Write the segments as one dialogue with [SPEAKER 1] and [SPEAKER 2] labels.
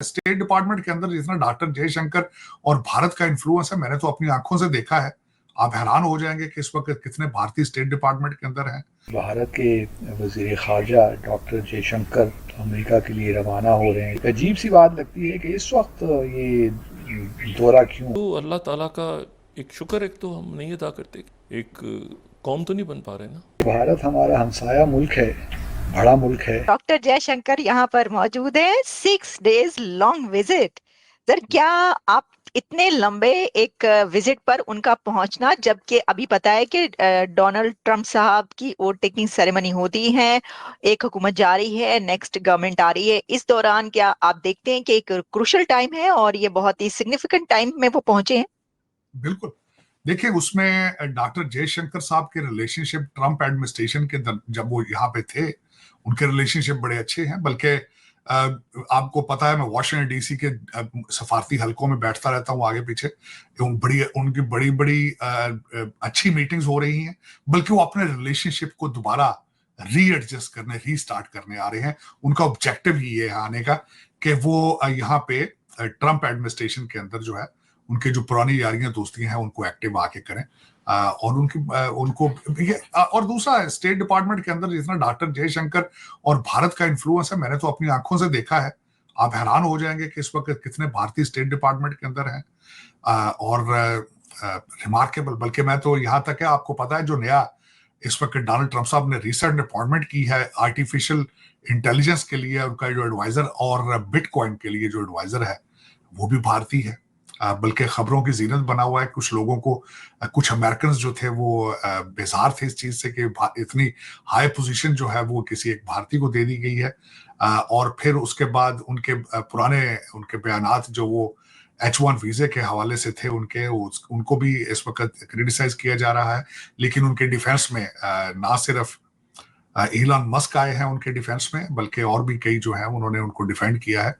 [SPEAKER 1] State department के अंदर जितना डॉक्टर जयशंकर और भारत का इन्फ्लुएंस है, मैंने तो अपनी आंखों से देखा है। आप हैरान हो जाएंगे कि इस वक्त कितने भारतीय स्टेट डिपार्टमेंट के अंदर हैं।
[SPEAKER 2] भारत के वज़ीर ख़ारजा डॉक्टर जयशंकर अमेरिका के लिए रवाना हो रहे हैं। अजीब सी बात लगती है कि इस वक्त ये दौरा क्यों।
[SPEAKER 3] तो अल्लाह ताला का एक शुक्र एक तो हम नहीं अदा करते, एक कौम तो नहीं बन पा रहे ना।
[SPEAKER 2] भारत हमारा हमसाया मुल्क है, बड़ा मुल्क है।
[SPEAKER 4] डॉक्टर जयशंकर यहाँ पर मौजूद हैं, 6 डेज लॉन्ग विजिट। सर, क्या आप इतने लंबे एक विजिट पर उनका पहुंचना, जबकि अभी पता है कि डोनाल्ड ट्रंप साहब की वोट टेकिंग सेरेमनी होती है, एक हुकूमत जा रही है, नेक्स्ट गवर्नमेंट आ रही है, इस दौरान क्या आप देखते हैं कि एक क्रूशल टाइम है और ये बहुत ही सिग्निफिकेंट टाइम में वो पहुंचे हैं?
[SPEAKER 1] बिल्कुल। देखिए, उसमें डॉक्टर जयशंकर साहब के रिलेशनशिप ट्रंप एडमिनिस्ट्रेशन के जब वो यहाँ पे थे, उनके रिलेशनशिप बड़े अच्छे हैं। बल्कि आपको पता है, मैं वॉशिंगटन डीसी के सफारती हलकों में बैठता रहता हूँ आगे पीछे। उनकी बड़ी बड़ी अच्छी मीटिंग्स हो रही हैं। बल्कि वो अपने रिलेशनशिप को दोबारा रीएडजस्ट करने, रीस्टार्ट करने आ रहे हैं। उनका ऑब्जेक्टिव ही ये है आने का कि वो यहाँ पे ट्रंप एडमिनिस्ट्रेशन के अंदर जो है, उनके जो पुरानी यारियां दोस्तियां हैं उनको एक्टिव आके करें। और उनको और दूसरा, स्टेट डिपार्टमेंट के अंदर जितना डॉक्टर जयशंकर और भारत का इन्फ्लुएंस है, मैंने तो अपनी आंखों से देखा है। आप हैरान हो जाएंगे कि इस वक्त कितने भारतीय स्टेट डिपार्टमेंट के अंदर हैं। और रिमार्केबल, बल्कि मैं तो यहाँ तक है, आपको पता है, जो नया इस वक्त डोनाल्ड ट्रंप साहब ने रिसेंट अपॉइंटमेंट की है आर्टिफिशियल इंटेलिजेंस के लिए, उनका जो एडवाइजर और बिटकॉइन के लिए जो एडवाइजर है, वो भी भारतीय है। बल्कि खबरों की जीनत बना हुआ है। कुछ लोगों को, कुछ अमेरिकन जो थे वो बेजार थे इस चीज से कि इतनी हाई पोजीशन जो है वो किसी एक भारतीय को दे दी गई है। और फिर उसके बाद उनके पुराने उनके बयानात जो वो H1 वीजे के हवाले से थे, उनको भी इस वक्त क्रिटिसाइज किया जा रहा है। लेकिन उनके डिफेंस में ना सिर्फ इलॉन मस्क आए हैं उनके डिफेंस में, बल्कि और भी कई जो है उन्होंने उनको डिफेंड किया है।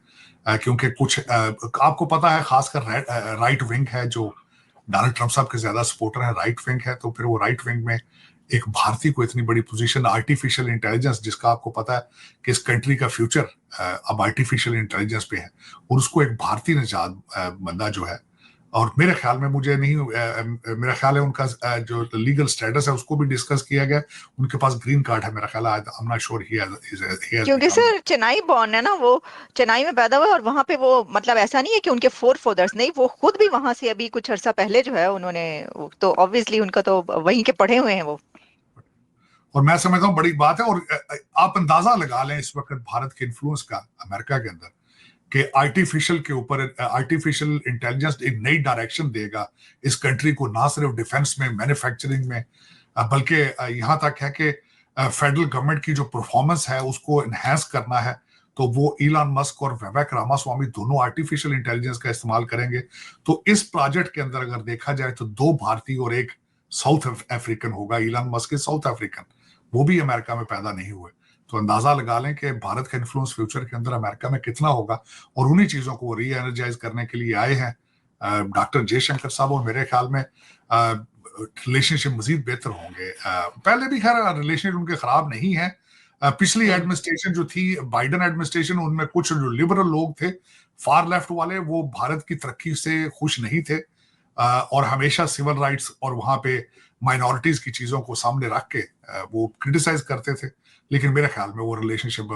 [SPEAKER 1] क्योंकि कुछ आपको पता है, खासकर राइट विंग है जो डोनाल्ड ट्रंप साहब के ज्यादा सपोर्टर है, राइट विंग है। तो फिर वो राइट विंग में एक भारतीय को इतनी बड़ी पोजीशन, आर्टिफिशियल इंटेलिजेंस, जिसका आपको पता है कि इस कंट्री का फ्यूचर अब आर्टिफिशियल इंटेलिजेंस पे है, और उसको एक भारतीय निजात बंदा जो है, और मेरे ख्याल में, मुझे नहीं, मेरा ख्याल है उनका जो लीगल स्टेटस है उसको भी डिस्कस किया गया। उनके पास ग्रीन कार्ड है मेरा ख्याल है। I am not sure he has
[SPEAKER 4] क्योंकि सर चेन्नई बॉर्न है ना, वो चेन्नई में पैदा हुआ है, और वहां पे वो, मतलब ऐसा नहीं है कि उनके फोर फादर्स, नहीं, वो खुद भी वहां से अभी कुछ अरसा पहले जो है उन्होंने, तो ऑब्वियसली उनका तो वहीं के पढ़े हुए हैं वो।
[SPEAKER 1] और मैं समझता हूँ बड़ी बात है। और आप अंदाजा लगा लें इस वक्त भारत के इन्फ्लुएंस का अमेरिका के अंदर, कि आर्टिफिशियल के ऊपर, आर्टिफिशियल इंटेलिजेंस एक नई डायरेक्शन देगा इस कंट्री को, ना सिर्फ डिफेंस में, मैन्युफैक्चरिंग में, बल्कि यहाँ तक है कि फेडरल गवर्नमेंट की जो परफॉर्मेंस है उसको एनहेंस करना है। तो वो इलॉन मस्क और विवेक रामास्वामी दोनों आर्टिफिशियल इंटेलिजेंस का इस्तेमाल करेंगे। तो इस प्रोजेक्ट के अंदर अगर देखा जाए तो 2 भारतीय और एक साउथ अफ्रीकन होगा। इलॉन मस्क के साउथ अफ्रीकन, वो भी अमेरिका में पैदा नहीं हुए। तो अंदाजा लगा लें कि भारत का इन्फ्लुएंस फ्यूचर के अंदर अमेरिका में कितना होगा। और उन्हीं चीजों को री एनर्जाइज करने के लिए आए हैं डॉक्टर जयशंकर साहब। और मेरे ख्याल में रिलेशनशिप मजीद बेहतर होंगे। पहले भी खैर रिलेशनशिप उनके खराब नहीं है। पिछली एडमिनिस्ट्रेशन जो थी, बाइडन एडमिनिस्ट्रेशन, उनमें कुछ जो लिबरल लोग थे, फार लेफ्ट वाले, वो भारत की तरक्की से खुश नहीं थे। और हमेशा सिविल राइट्स और वहां पे माइनॉरिटीज की चीजों को सामने रख के वो क्रिटिसाइज करते थे। लेकिन मेरे ख्याल में वो रिलेशनशिप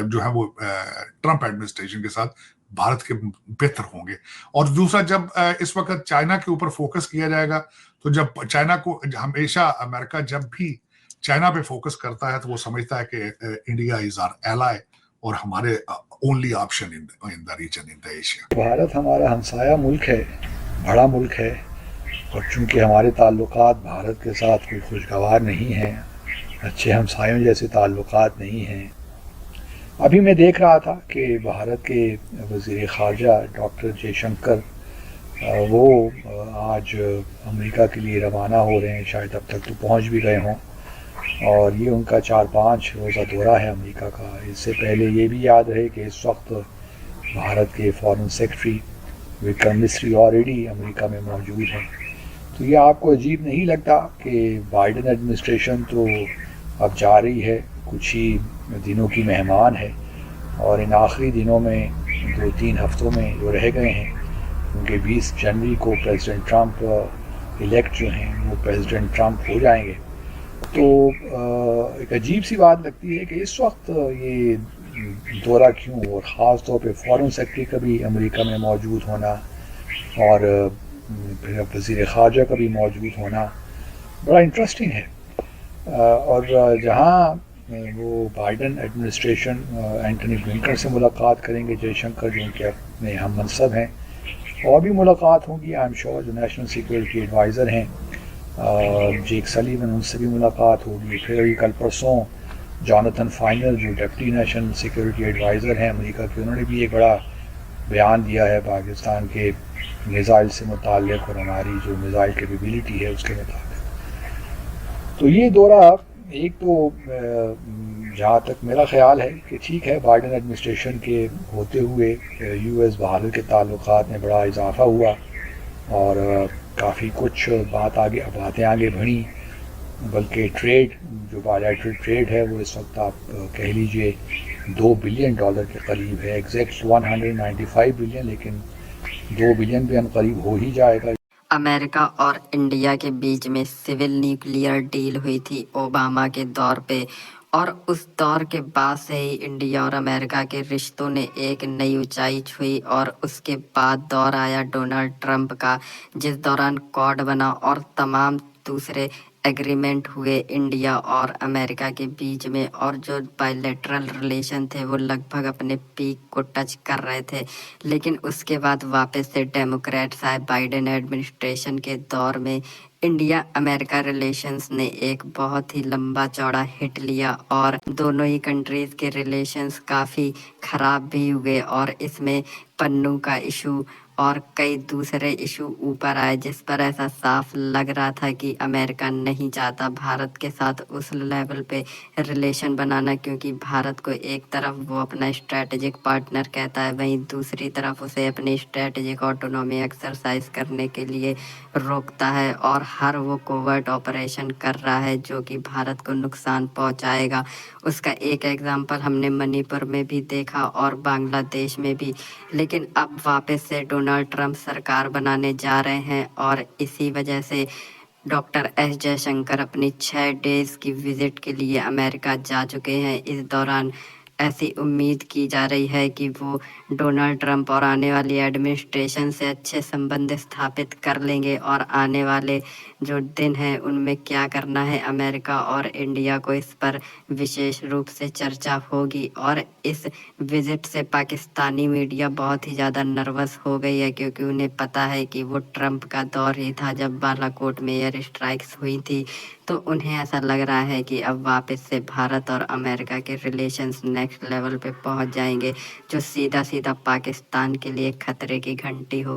[SPEAKER 1] जो है वो ट्रंप एडमिनिस्ट्रेशन के साथ भारत के बेहतर होंगे। और दूसरा, जब इस वक्त चाइना के ऊपर फोकस किया जाएगा, तो जब चाइना को, हमेशा अमेरिका जब भी चाइना पे फोकस करता है तो वो समझता है कि इंडिया इज आवर एलाय और हमारे only option in the region, in the Asia.
[SPEAKER 2] Bharat हमारा हमसाया मुल्क है, बड़ा मुल्क है। और चूंकि हमारे ताल्लुकात भारत के साथ कोई खुशगवार नहीं हैं, अच्छे हमसायों जैसे ताल्लुकात नहीं हैं। अभी मैं देख रहा था कि भारत के वज़ीर ख़ारजा डॉक्टर जयशंकर वो आज अमेरिका के लिए रवाना हो रहे हैं। शायद अब तक तो पहुंच भी गए हों। और ये उनका 4-5 रोज़ा दौरा है अमेरिका का। इससे पहले ये भी याद रहे कि इस वक्त भारत के foreign secretary Vikram Misri already America में मौजूद हैं। तो ये आपको अजीब नहीं लगता कि बाइडन एडमिनिस्ट्रेशन तो अब जा रही है, कुछ ही दिनों की मेहमान है, और इन आखिरी दिनों में 2-3 हफ्तों में जो रह गए हैं, क्योंकि 20 जनवरी को प्रेसिडेंट ट्रंप इलेक्ट जो हैं वो प्रेसिडेंट ट्रंप हो जाएंगे। तो एक अजीब सी बात लगती है कि इस वक्त ये दौरा क्यों, और ख़ास तौर पे फॉरेन सेक्रेटरी का भी अमेरिका में मौजूद होना और फिर वज़ीर ख़ारजा का भी मौजूद होना बड़ा इंटरेस्टिंग है। और जहाँ वो बाइडन एडमिनिस्ट्रेशन एंटनी ब्लिंकन से मुलाकात करेंगे, जयशंकर जो उनके अपने हम मनसब हैं, और भी मुलाकात होगी आई एम श्योर, जो नेशनल सिक्योरिटी एडवाइज़र हैं जेक सलीवन, उनसे भी मुलाकात होगी। फिर अभी कल परसों जॉनथन फाइनल जो डिप्टी नेशनल सिक्योरिटी एडवाइज़र हैं अमेरिका के, उन्होंने भी एक बड़ा बयान दिया है पाकिस्तान के मिज़ाइल से मुताल्लिक़ और हमारी जो मिज़ाइल कैपेबिलिटी है उसके मुताबिक। तो ये दौरा एक तो जहाँ तक मेरा ख्याल है कि ठीक है, बाइडन एडमिनिस्ट्रेशन के होते हुए यूएस भारत के ताल्लुकात में बड़ा इजाफा हुआ और काफ़ी कुछ बातें आगे बढ़ी, बल्कि ट्रेड जो बायलैटरल ट्रेड है वो इस वक्त आप कह लीजिए $2 बिलियन के करीब है, एग्जैक्ट 195 बिलियन, लेकिन 2 बिलियन भी अनकरीब हो ही जाएगा।
[SPEAKER 5] अमेरिका और इंडिया के बीच में सिविल न्यूक्लियर डील हुई थी ओबामा के दौर पे, और उस दौर के बाद से ही इंडिया और अमेरिका के रिश्तों ने एक नई ऊंचाई छुई। और उसके बाद दौर आया डोनाल्ड ट्रंप का, जिस दौरान क्वाड बना और तमाम दूसरे एग्रीमेंट हुए इंडिया और अमेरिका के बीच में, और जो बायलैटरल रिलेशन थे वो लगभग अपने पीक को टच कर रहे थे। लेकिन उसके बाद वापस से डेमोक्रेट्स आए बाइडेन एडमिनिस्ट्रेशन के दौर में, इंडिया अमेरिका रिलेशंस ने एक बहुत ही लंबा चौड़ा हिट लिया और दोनों ही कंट्रीज के रिलेशंस काफ़ी ख़राब भी हुए, और इसमें पन्नू का इशू और कई दूसरे इशू ऊपर आए, जिस पर ऐसा साफ लग रहा था कि अमेरिका नहीं चाहता भारत के साथ उस लेवल पे रिलेशन बनाना, क्योंकि भारत को एक तरफ वो अपना स्ट्रेटेजिक पार्टनर कहता है, वहीं दूसरी तरफ उसे अपनी स्ट्रेटेजिक ऑटोनॉमी एक्सरसाइज करने के लिए रोकता है, और हर वो कोवर्ट ऑपरेशन कर रहा है जो कि भारत को नुकसान पहुंचाएगा। उसका एक एग्जांपल हमने मणिपुर में भी देखा और बांग्लादेश में भी। लेकिन अब वापस से डोनाल्ड ट्रंप सरकार बनाने जा रहे हैं, और इसी वजह से डॉक्टर एस जयशंकर अपनी 6 डेज की विजिट के लिए अमेरिका जा चुके हैं। इस दौरान ऐसी उम्मीद की जा रही है कि वो डोनाल्ड ट्रंप और आने वाली एडमिनिस्ट्रेशन से अच्छे संबंध स्थापित कर लेंगे, और आने वाले जो दिन हैं उनमें क्या करना है अमेरिका और इंडिया को, इस पर विशेष रूप से चर्चा होगी। और इस विजिट से पाकिस्तानी मीडिया बहुत ही ज़्यादा नर्वस हो गई है, क्योंकि उन्हें पता है कि वो ट्रंप का दौर ही था जब बालाकोट में एयर स्ट्राइक्स हुई थी। तो उन्हें ऐसा लग रहा है कि अब वापस से भारत और अमेरिका के रिलेशंस नेक्स्ट लेवल पे पहुंच जाएंगे, जो सीधा सीधा पाकिस्तान के लिए खतरे की घंटी हो।